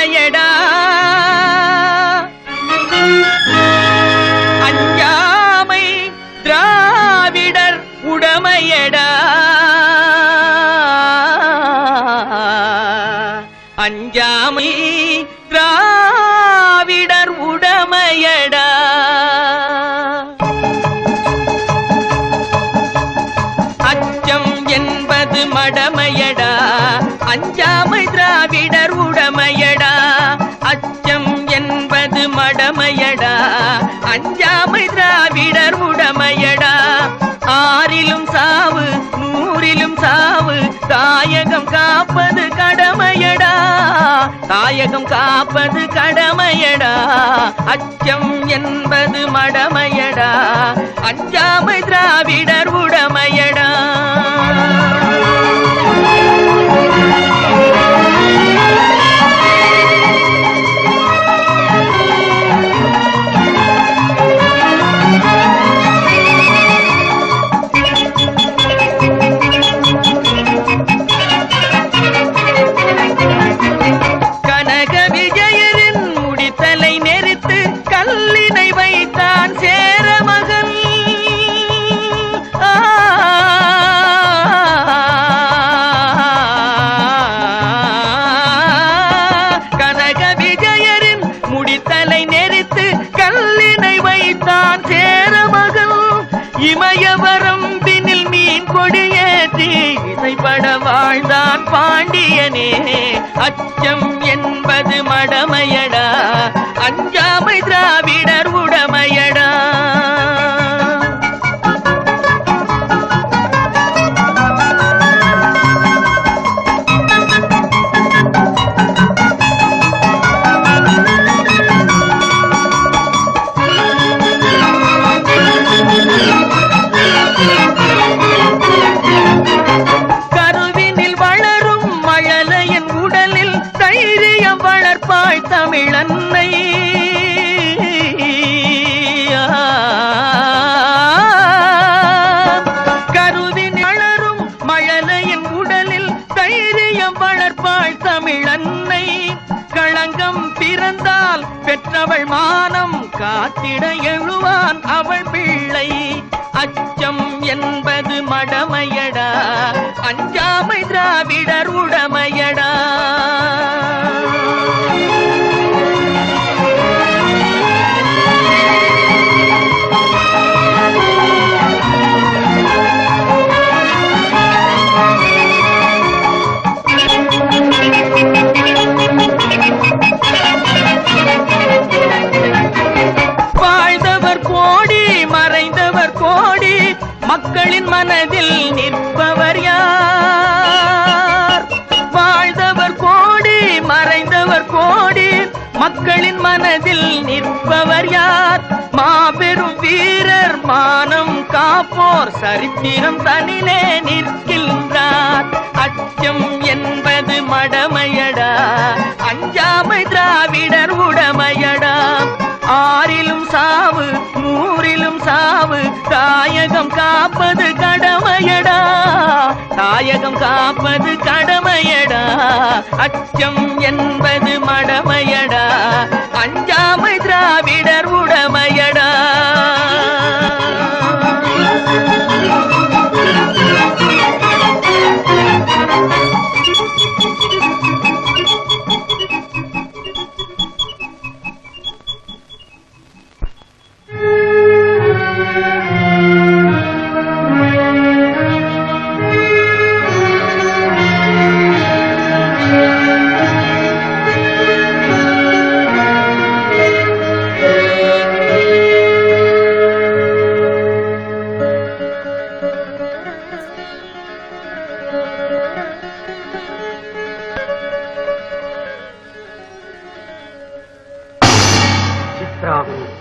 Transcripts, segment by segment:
உடமையடா அஞ்சாமை திராவிடர் உடமையடா அஞ்சாமை திராவிடர் உடமையடா அச்சம் என்பது மடமையடா அஞ்சாமை திராவிடர் உடமையடா அச்சம் என்பது மடமையடா அஞ்சாமை திராவிடர் உடமையடா ஆறிலும் சாவு நூறிலும் சாவு தாயகம் காப்பது கடமையடா தாயகம் காப்பது கடமையடா அச்சம் என்பது மடமையடா அஞ்சாமை திராவிடர் உடமையடா இமயவரம்பினில் மீன் கொடியேற்றி இசைப்பட வாழ்ந்தான் பாண்டியனே அச்சம் என்பது மடமையடா அஞ்சாமை திராவிடர் உடமையடா தமிழன்னை கருவின் வளரும் மழலையின் உடலில் தைரியம் வளர்ப்பாள் தமிழன்னை களங்கம் பிறந்தால் பெற்றவள் மானம் காத்திட எழுவான் அவள் பிள்ளை அச்சம் என்பது மடமையடா அஞ்சாமை திராவிடர் உடமையடா வாழ்ந்தவர் கோடி மறைந்தவர் கோடி மக்களின் மனதில் நிற்பவர் யார் வாழ்ந்தவர் கோடி மறைந்தவர் கோடி மக்களின் மனதில் நிற்பவர் யார் மாபெரும் வீரர் மானம் காப்போர் சரித்திரம் தனிலே நிற்கின்றார் அச்சம் என்பது மடமையடா அஞ்சாமை திராவிடர் உடமையடா ஆறிலும் சாவு நூறிலும் சாவு தாயகம் காப்பது கடமையடா தாயகம் காப்பது கடமையடா அச்சம் என்பது மடமையடா அஞ்சாமை திராவிடர் உடமையடா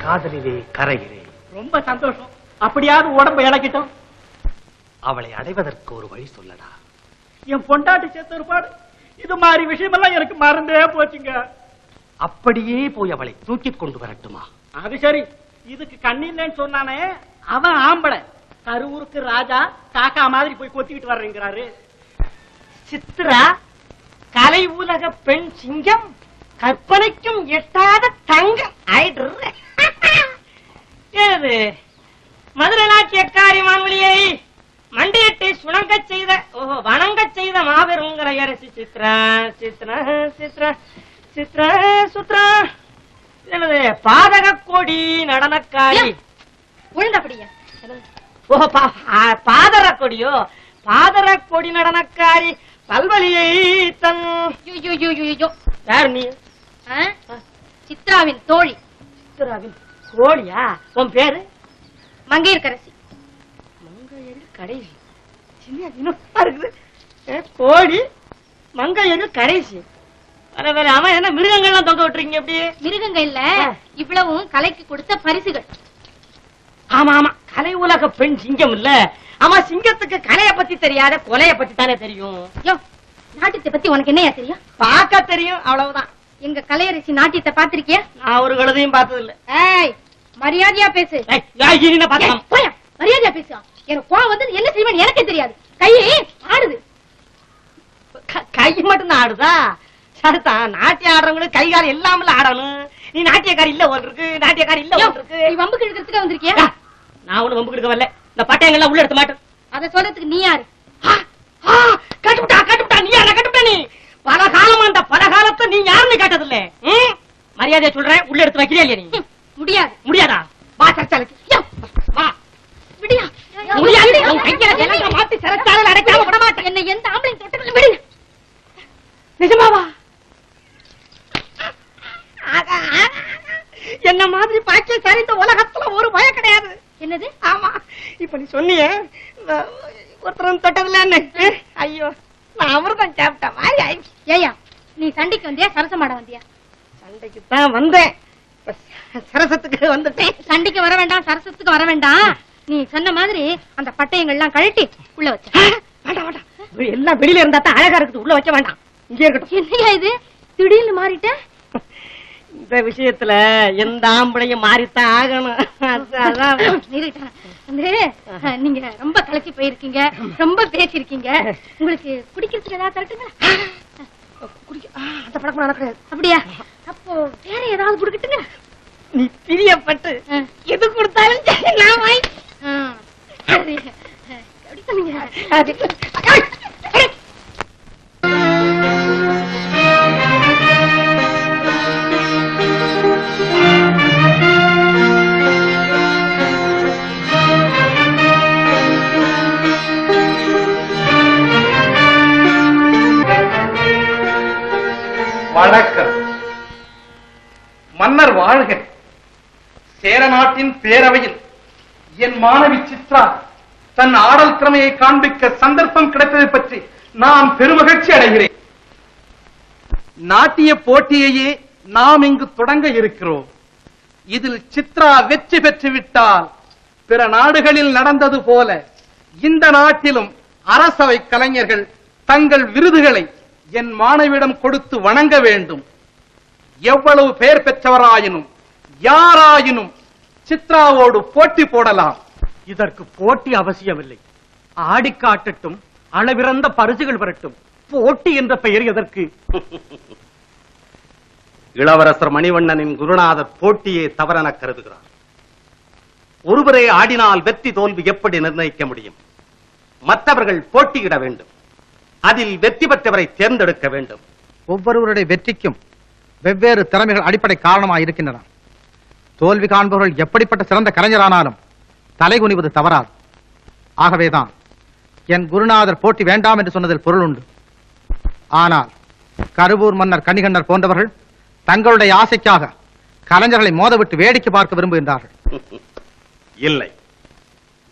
காதலிலே கரைகிறேன். ரொம்ப சந்தோஷம். அப்படியாவது உடம்பு இழக்கிட்டோம். அவளை அடைவதற்கு ஒரு வழி சொல்லடா. என் பொண்டாட்டி செத்தொருபாடு இது மாதிரி விஷயமெல்லாம் எனக்கு மறந்தே போச்சுங்க. அப்படியே போய் அவளை தூக்கிக் கொண்டு வரட்டுமா? அது சரி. இதுக்கு கண்ணில்லைன்னு சொன்னானே அவன் ஆம்பளை. கருவூருக்கு ராஜா காக்கா மாதிரி போய் கொத்திக்கிட்டு வர்றேங்கிறாரு. சித்ரா கலை உலக பெண் சிங்கம் கற்பனைக்கும் எட்டாத தங்கம் ஆயிடுற. ஏது மதுரை நாட்டியக்காரி மான்மொழியை மண்டியிட்டு சுணங்க செய்த வணங்க செய்த மாபெருங்கிற அரசி சித்ரா சித்ரா சித்ரா சித்ரா சுத்ரா என்னது பாதக கொடி நடனக்காரி ஒழுங்கப்படியா பாதர கொடியோ பாதர கொடி நடனக்காரி பல்வலியை தன் யார் நீ? சித்ராவின் தோழி. சித்ராவின் கோழியா? உன் பேரு? மங்கையர்கரசி. மங்கையர் கடைசி இருக்குது. கோழி மங்கையர் கடைசி. அவன் என்ன மிருகங்கள்லாம் தொங்க விட்டுருக்கீங்க? எப்படி மிருகங்கள் இல்ல, இவ்வளவும் கலைக்கு கொடுத்த பரிசுகள். ஆமா ஆமா, கலை உலக பெண் சிங்கம் இல்ல. ஆமா, சிங்கத்துக்கு கலைய பத்தி தெரியாத கொலைய பத்தி தானே தெரியும். நாட்டியத்தை பத்தி உனக்கு என்னையா தெரியும்? பார்க்க தெரியும், அவ்வளவுதான். எங்க கலையரசி நாட்டியத்தை பாத்திருக்கியா? நான் ஒரு கழுதையும் பார்த்தது இல்ல. ஏய், மரியாதையா பேசு. மரியாதையா பேசு. எனக்கு கோவம் வந்து என்ன செய்வேன் எனக்கே தெரியாது. கையை ஆடுது. கை மட்டும் தான் ஆடுதா? சரிதான், நாட்டியம் ஆடுறவங்களுக்கு கை காலம் எல்லாமே ஆடணும். நீ நாட்டியக்காரி இல்ல ஒன்று இருக்கு, நாட்டியக்காரி இல்ல ஒன்று இருக்கு. நீ வம்புக்கு எடுக்கிறதுக்கு வந்திருக்கியா? நான் ஒண்ணு வம்புக்கு எடுக்க வரல. இந்த பட்டையங்கள்லாம் உள்ள எடுத்த மாட்டேன். அதை சொல்றதுக்கு நீ யாரு? கட்டுவிட்டா கட்டுவிட்டா, நீ யார கட்டுவிட்ட? நீ பல காலமா அந்த பல காலத்தை நீ யாருன்னு கேட்டதில்ல. மரியாதையா சொல்றேன், உள்ள எடுத்து வைக்கிறியா இல்லையா? நீ முடியாது. முடியாதா? வா சரச்சாலைக்கு வா. விடியா? முடியாது. உன் கையில மாத்தி சரச்சாலையில அடைக்காம விட மாட்டேன். என்ன எந்த ஆம்பளையும் தொட்டதில்லை. விடு. நிஜமாவா? என்ன மாதிரி பாக்கியசாலி இந்த உலகத்துல ஒரு பயம் கிடையாது. என்னது? ஆமா, இப்ப நீ சொன்னிய ஒருத்தரும் தொட்டதுல. ஐயோ, நான் அமிர்தம் சாப்பிட்ட மாதிரி ஆயிடுச்சு. ஏயா, நீ சண்டைக்கு வந்தியா சரசமாட வந்தியா? சண்டைக்கு தான் வந்தேன், சரசத்துக்கு வந்துட்டேன். சண்டைக்கு வர வேண்டாம், சரசத்துக்கு வர வேண்டாம். நீ சொன்ன மாதிரி அந்த பட்டயங்கள்லாம் கழட்டி உள்ள வச்ச. வேண்டாம் வேண்டாம், எல்லாம் வெளியில இருந்தா தான் அழகா இருக்குது. உள்ள வைக்க வேண்டாம், இங்கே இருக்கட்டும். என்னையா இது திடீர்னு மாறிட்ட? இந்த விஷயத்துல எந்த ஆம்பளையும் மாறித்தான் ஆகணும். நீங்க ரொம்ப கலக்கி போயிருக்கீங்க, ரொம்ப பேசிருக்கீங்க. உங்களுக்கு குடிக்கிறதுக்கு ஏதாவது தரட்டுங்களா? அந்த பழக்கம் நடக்கிறது. அப்படியா? அப்போ வேற ஏதாவது குடுக்கட்டுங்க? நீ பிரியப்பட்டு எது கொடுத்தாலும் நான் வாங்கி. அப்படி சொன்னீங்க. வணக்கம். மன்னர் வாழ்க. சேர நாட்டின் பேரவையில் என் மாணவி சித்ரா தன் ஆடல் திறமையை காண்பிக்க சந்தர்ப்பம் கிடைத்ததை பற்றி நான் பெருமகிழ்ச்சி அடைகிறேன். நாட்டிய போட்டியையே நாம் இங்கு தொடங்க இருக்கிறோம். இதில் சித்ரா வெற்றி பெற்றுவிட்டால் பிற நாடுகளில் நடந்தது போல இந்த நாட்டிலும் அரசவை கலைஞர்கள் தங்கள் விருதுகளை என் மாணவியிடம் கொடுத்து வணங்க வேண்டும். எவ்வளவு பெயர் பெற்றவராயினும் யாராயினும் சித்ராவோடு போட்டி போடலாம். இதற்கு போட்டி அவசியமில்லை. ஆடி காட்டட்டும், அளவிறந்த பரிசுகள் வரட்டும். போட்டி என்ற பெயர் எதற்கு? இளவரசர் மணிவண்ணனின் குருநாதர் போட்டியே தவறென கருதுகிறார். ஒருவரே ஆடினால் வெற்றி தோல்வி எப்படி நிர்ணயிக்க முடியும்? மற்றவர்கள் போட்டியிட வேண்டும். அதில் வெற்றி பெற்றவரை தேர்ந்தெடுக்க வேண்டும். ஒவ்வொருவருடைய வெற்றிக்கும் வெவ்வேறு திறமைகள் அடிப்படை காரணமாக இருக்கின்றன. தோல்வி காண்பவர்கள் எப்படிப்பட்ட சிறந்த கலைஞரானாலும் தலைகுனிவது தவறாது. ஆகவேதான் என் குருநாதர் போட்டி வேண்டாம் என்று சொன்னதில் பொருள் உண்டு. ஆனால் கருவூர் மன்னர் கணிகண்ணர் போன்றவர்கள் தங்களுடைய ஆசைக்காக கலைஞர்களை மோதவிட்டு வேடிக்கை பார்க்க விரும்புகின்றார்கள். இல்லை,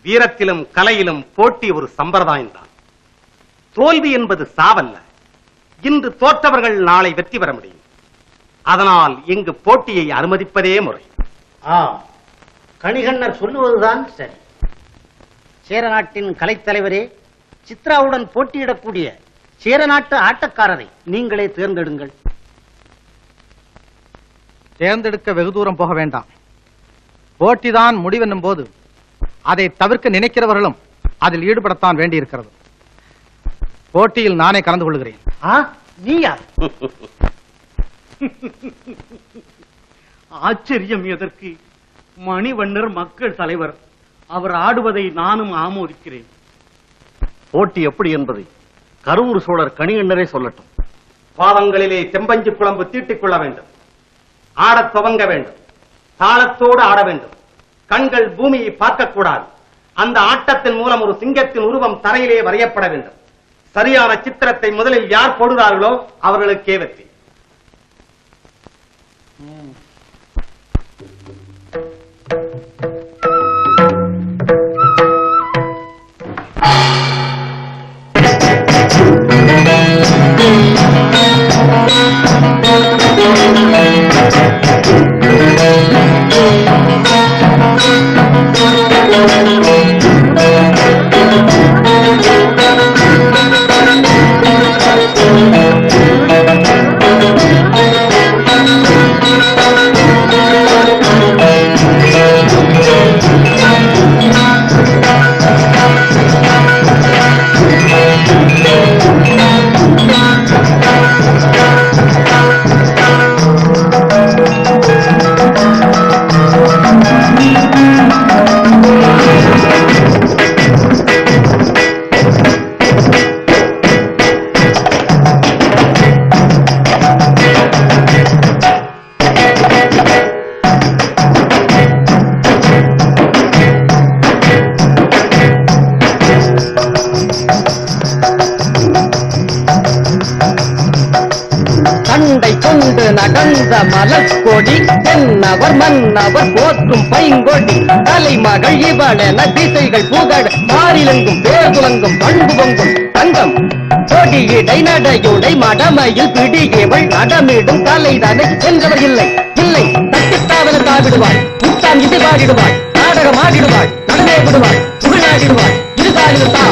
வீரத்திலும் கலையிலும் போட்டி ஒரு சம்பிரதாயம் தான். தோல்வி என்பது சாவல்ல. இன்று தோற்றவர்கள் நாளை வெற்றி பெற முடியும். அதனால் இங்கு போட்டியை அனுமதிப்பதே முறை. கணிகண்ணர் சொல்லுவதுதான் சரி. சேர நாட்டின் கலைத்தலைவரே, சித்ராவுடன் போட்டியிடக்கூடிய சேர நாட்டு ஆட்டக்காரரை நீங்களே தேர்ந்தெடுங்கள். தேர்ந்தெடுக்க வெகு தூரம் போக வேண்டாம். போட்டிதான் முடிவென்னும் போது அதை தவிர்க்க நினைக்கிறவர்களும் அதில் ஈடுபடத்தான் வேண்டியிருக்கிறது. போட்டியில் நானே கலந்து கொள்கிறேன். நீயா? ஆச்சரியம் எதற்கு? மணிவண்ணர் மக்கள் தலைவர். அவர் ஆடுவதை நானும் ஆமோதிக்கிறேன். போட்டி எப்படி என்பதை கருவூர் சோழர் கணியண்ணரே சொல்லட்டும். பாதங்களிலே செம்பஞ்சு குழம்பு தீட்டிக் கொள்ள வேண்டும். ஆடத் துவங்க வேண்டும். தாளத்தோடு ஆட வேண்டும். கண்கள் பூமியை பார்க்கக்கூடாது. அந்த ஆட்டத்தின் மூலம் ஒரு சிங்கத்தின் உருவம் தரையிலே வரையப்பட வேண்டும். சரியான சித்திரத்தை முதலில் யார் போடுகிறார்களோ அவர்களுக்கே வெற்றி. நடந்த மலர்கொடி தென்னவர் மன்னவர் போற்றும் பைங்கொடி தலைமகள் இவளென திசைகள் புகழ் மாறிலங்கும் பேர்துலங்கும் பண்பு பொங்கும் தங்கம் கொடியிடை நடையுடை மடமையில் பிடியவள் நடமிடும் தலைதனை என்றவர் இல்லை இல்லை தட்டித்தாவல தாவிடுவாள் முத்தாம் இது பாடிடுவாள் நாடகம் ஆடிடுவாள் நடனே விடுவாள் புகழாடிடுவாள் இருகாலில் தா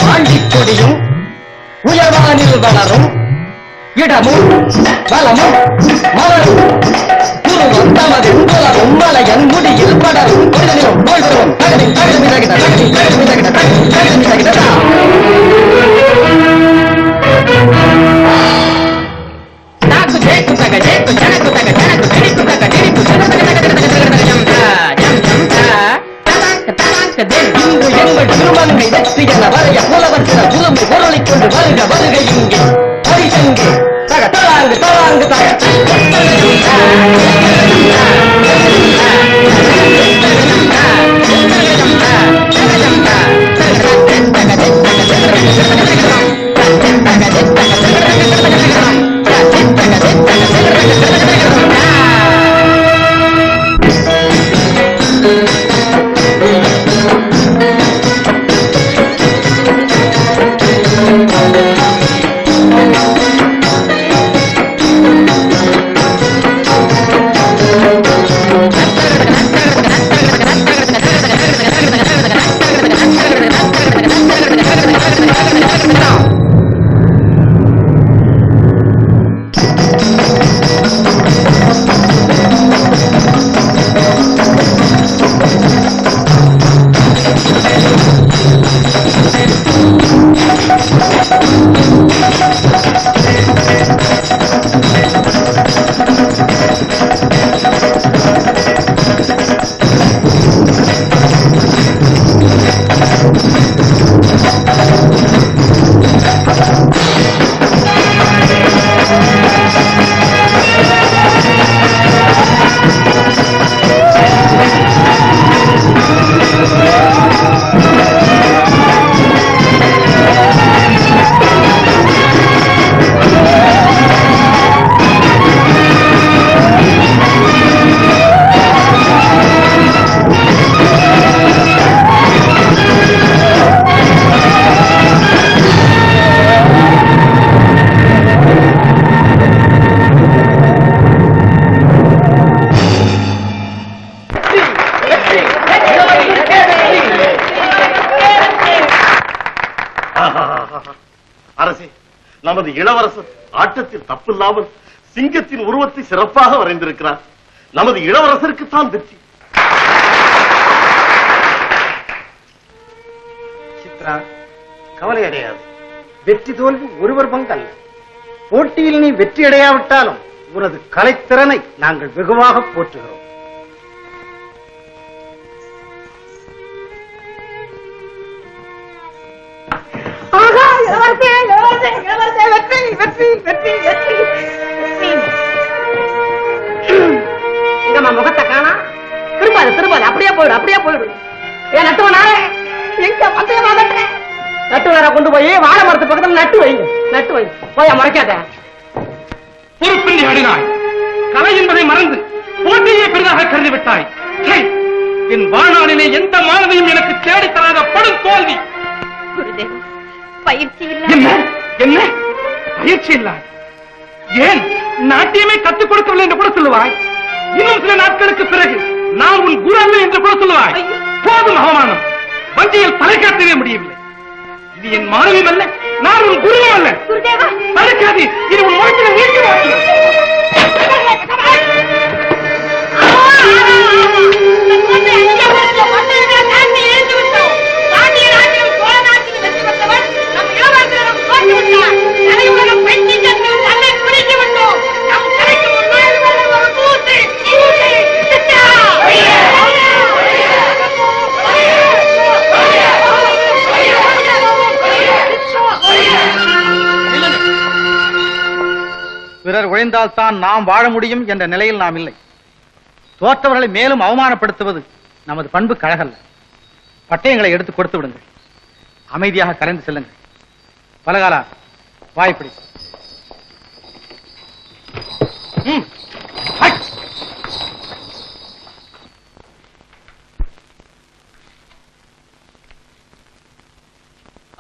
பாண்டிக்கொடியும் உயர்வானில் வளரும் இடமும் வளமும் மலரும் குருவம் தமது உம்மலையன் முடியில் படரும் கொள்ளும் கொள்ளும் தகதி தகதி தகிட தகதி தகதி தகிட தகதி தகதி தகிட நாக்கு ஜேக்கு தக ஜேக்கு ஜனக்கு தக ஜனக்கு ஜெடிக்கு தக ஜெடிக்கு இன்று எங்கள் திருமங்கை வெற்றி என வரைய புலவர் சில புலம்பு பொருளைக் கொண்டு வருக வருக இங்கே பரிசங்கு தக தலாங்கு தலாங்கு அரசே, நமது இளவரசர் ஆட்டத்தில் தப்பில்லாமல் சிங்கத்தின் உருவத்தை சிறப்பாக வரைந்திருக்கிறார். நமது இளவரசருக்கு தான் வெற்றி. சித்ரா, கவலை அடையாது. வெற்றி தோல்வி ஒருவர் பங்கல்ல. போட்டியில் நீ வெற்றி அடையாவிட்டாலும் உனது கலைத்திறனை நாங்கள் வெகுவாக போற்றுகிறோம். முகத்தை காணா திரும்பாது திரும்பாது அப்படியே போயிடு அப்படியே போயிடு. ஏன் நட்டுவனா எங்க வந்து நட்டுவரை கொண்டு போய் வாழை மரத்து பக்கத்துல நட்டு வைங்க. நட்டு வை போய் முறைக்காத. பொறுப்பின்றி ஆடினாய். கலை என்பதை மறந்து போட்டியை பெரிதாக கருதி விட்டாய். என் வாழ்நாளிலே எந்த மாணவியும் எனக்கு தேடித்தராத படும் தோல்வி. குருதேவா, பயிற்சி என்ன என்ன பயிற்சி இல்ல? ஏன் நாட்டியமே கற்றுக் கொடுக்கவில்லை என்று கூட சொல்லுவாய்? இன்னும் சில நாட்களுக்கு பிறகு நான் உன் குரு அல்ல என்று கூட சொல்லுவாய். போதும் அவமானம். வங்கியில் தலை காட்டவே முடியவில்லை. இது என் மாணவியும் அல்ல, நான் உன் குருவும் அல்ல. குருதேவா, தடுக்காது. இது உன் முகத்தில் நீக்கி பிறர் உழைந்தால் தான் நாம் வாழ முடியும் என்ற நிலையில் நாம் இல்லை. தோற்றவர்களை மேலும் அவமானப்படுத்துவது நமது பண்பு கழகல்ல. பட்டயங்களை எடுத்து கொடுத்து விடுங்கள். அமைதியாக கரைந்து செல்லுங்கள். பலகாலா, வாய்ப்படி.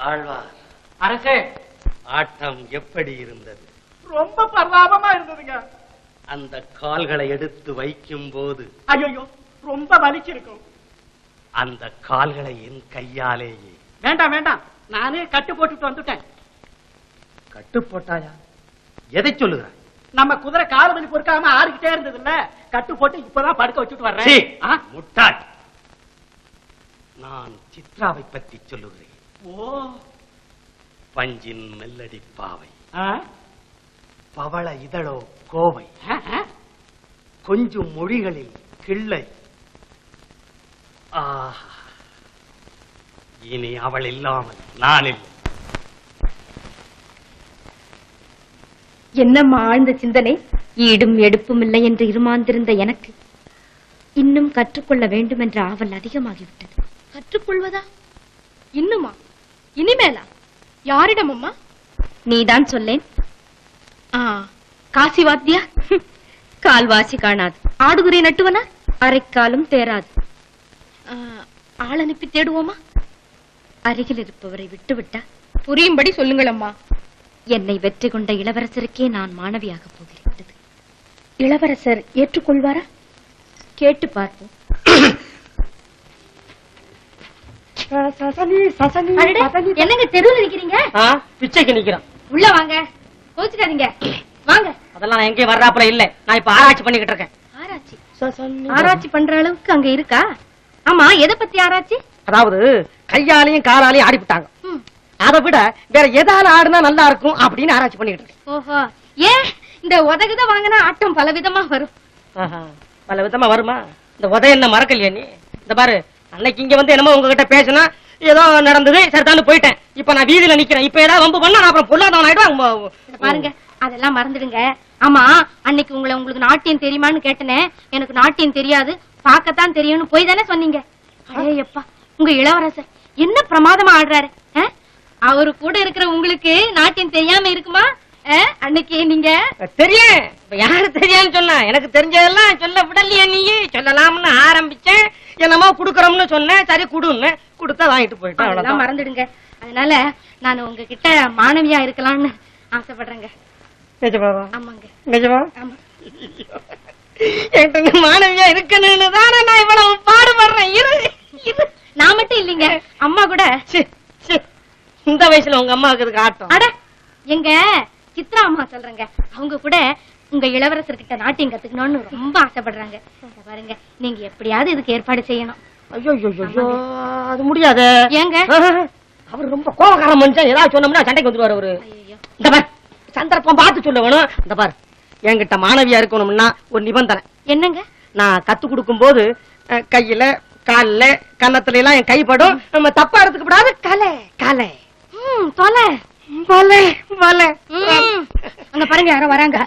ஆழ்வார், அரசே, ஆட்டம் எப்படி இருந்தது? ரொம்ப பரவாபமா இருந்ததுங்க. அந்த கால்களை எடுத்து வைக்கும் போது ஐயோ ரொம்ப வலிச்சிருக்கும். அந்த கால்களை என் கையாலேயே. வேண்டாம் வேண்டாம், நானே கட்டு போட்டுட்டு வந்துட்டேன். கட்டு போட்டாயா? எதை சொல்லுகிறாய்? நம்ம குதிரை கால் மணி பொறுக்காம ஆடிக்கிட்டே இருந்தது இல்ல, கட்டு போட்டு இப்பதான் படுக்க வச்சுட்டு சீ, வர்றேன். முட்டாள். நான் சித்ராவை பற்றி சொல்லுகிறேன். ஓ, பஞ்சின் மெல்லடி பாவை, ஆ? பவள இதழோ கோவை, ஆ, ஆ. கொஞ்சம் மொழிகளில் கிள்ளை. ஆஹா, இனி அவள் இல்லாமல் நான் இல்லை. என்னம்மா ஆழ்ந்த சிந்தனை. ஈடும் எடுப்பும் இல்லை என்று இருமாந்திருந்த எனக்கு இன்னும் கற்றுக்கொள்ள வேண்டும் என்ற ஆவல் அதிகமாகிவிட்டது. கற்றுக்கொள்வதா? இன்னுமா? இனிமேலா? யாரிடம் அம்மா? நீதான் சொல்லேன். காசி வாத்தியா? கால்வாசி காணாது. ஆடுதுறை நட்டுவனா? அரைக்காலும் தேராது. ஆள் அனுப்பி தேடுவோமா? அருகில் இருப்பவரை விட்டுவிட்டா? புரியும்படி சொல்லுங்கள் அம்மா. என்னை வெற்றி கொண்ட இளவரசருக்கே நான் மாணவியாக போகிறது. இளவரசர் ஏற்றுக்கொள்வாரா? கேட்டு பார்ப்போம். என்னங்க தெருவில் நிக்கிறீங்க? பிச்சைக்கு நிக்கிறோம். உள்ள வாங்க, கோச்சுக்காதீங்க, வாங்க. அதெல்லாம் நான் எங்கேயும் வர்றாப்புல இல்ல, நான் இப்ப ஆராய்ச்சி பண்ணிக்கிட்டு இருக்கேன். ஆராய்ச்சி? ஆராய்ச்சி பண்ற அளவுக்கு அங்க இருக்கா? ஆமா, எதை பத்தி ஆராய்ச்சி? அதாவது கையாலையும் காலாலையும் ஆடிவிட்டாங்க, அதை விட வேற எதால ஆடுனா நல்லா இருக்கும் அப்படின்னு ஆராய்ச்சி பண்ணிக்கிட்டு இருக்கேன். ஓஹோ, ஏன் இந்த உதகுத வாங்கினா ஆட்டம் பல விதமா வரும். பல விதமா வருமா? இந்த உதய என்ன மறக்கலையா நீ? இந்த பாரு, அன்னைக்கு இங்க வந்து என்னமோ உங்ககிட்ட பேசினா ஏதோ நடந்தது, சரிதான்னு போயிட்டேன். இப்ப நான் வீதியில நிக்கிறேன். இப்ப ஏதாவது வம்பு பண்ணா நான் அப்புறம் பொல்லாதவன் ஆயிடுவாங்க. பாருங்க, அதெல்லாம் மறந்துடுங்க. ஆமா, அன்னைக்கு உங்களுக்கு நாட்டியம் தெரியுமான்னு கேட்டனே. எனக்கு நாட்டியம் தெரியாது, பார்க்கத்தான் தெரியும்னு போய் தானே சொன்னீங்க. அடேயப்பா, உங்க இளவரசர் என்ன பிரமாதமா ஆடுறாரு. அவரு கூட இருக்கிற உங்களுக்கு நாட்டியம் தெரியாம இருக்குமா? அன்னைக்கு நீங்க தெரியும். யாரு தெரியான்னு சொன்னா? எனக்கு தெரிஞ்சதெல்லாம் சொல்ல விடலையா நீ? சொல்லலாம்னு ஆரம்பிச்சேன், என்னமோ குடுக்கறோம்னு சொன்னேன். சரி குடுன்னு கொடுத்தா வாங்கிட்டு போயிட்டேன். அதெல்லாம் மறந்துடுங்க. அதனால நான் உங்ககிட்ட மாணவியா இருக்கலாம்னு ஆசைப்படுறேங்க. நிஜமாவா? ஆமாங்க. நிஜமா? ஆமா. என்கிட்ட மாணவியா இருக்கணும்னு தானே நான் இவ்வளவு பாடுபடுறேன். இரு, நான் மட்டும் இல்லைங்க, அம்மா கூட. இந்த வயசுல உங்க அம்மாவுக்கு இதுக்கு ஆட்டம்? அட, எங்க சித்ரா அம்மா சொல்றேங்க. அவங்க கூட உங்க இளவரசர்கிட்ட நாட்டியம் கத்துக்கணும்னு ரொம்ப ஆசைப்படுறாங்க. பாருங்க, நீங்க எப்படியாவது இதுக்கு ஏற்பாடு செய்யணும். ஐயோ, அது முடியாது. ஏங்க? அவர் ரொம்ப கோபக்கார மனுஷன். ஏதாவது சொன்னோம்னா சண்டைக்கு வந்துருவாரு அவரு. இந்த பாரு, சந்தர்ப்பம் பார்த்து சொல்ல வேணும். இந்த பாரு, என்கிட்ட மாணவியா இருக்கணும்னா ஒரு நிபந்தனை. என்னங்க? நான் கத்து கொடுக்கும் போது கையில கால்ல கன்னத்துல எல்லாம் என் கைப்படும். நம்ம தப்பா எடுத்துக்க கூடாது. கலை கலை தொலை வலை வலை. அங்க பாருங்க, யாரோ வராங்க.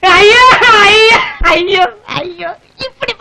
ஐயோ ஐயோ ஐயோ ஐயோ, இப்படி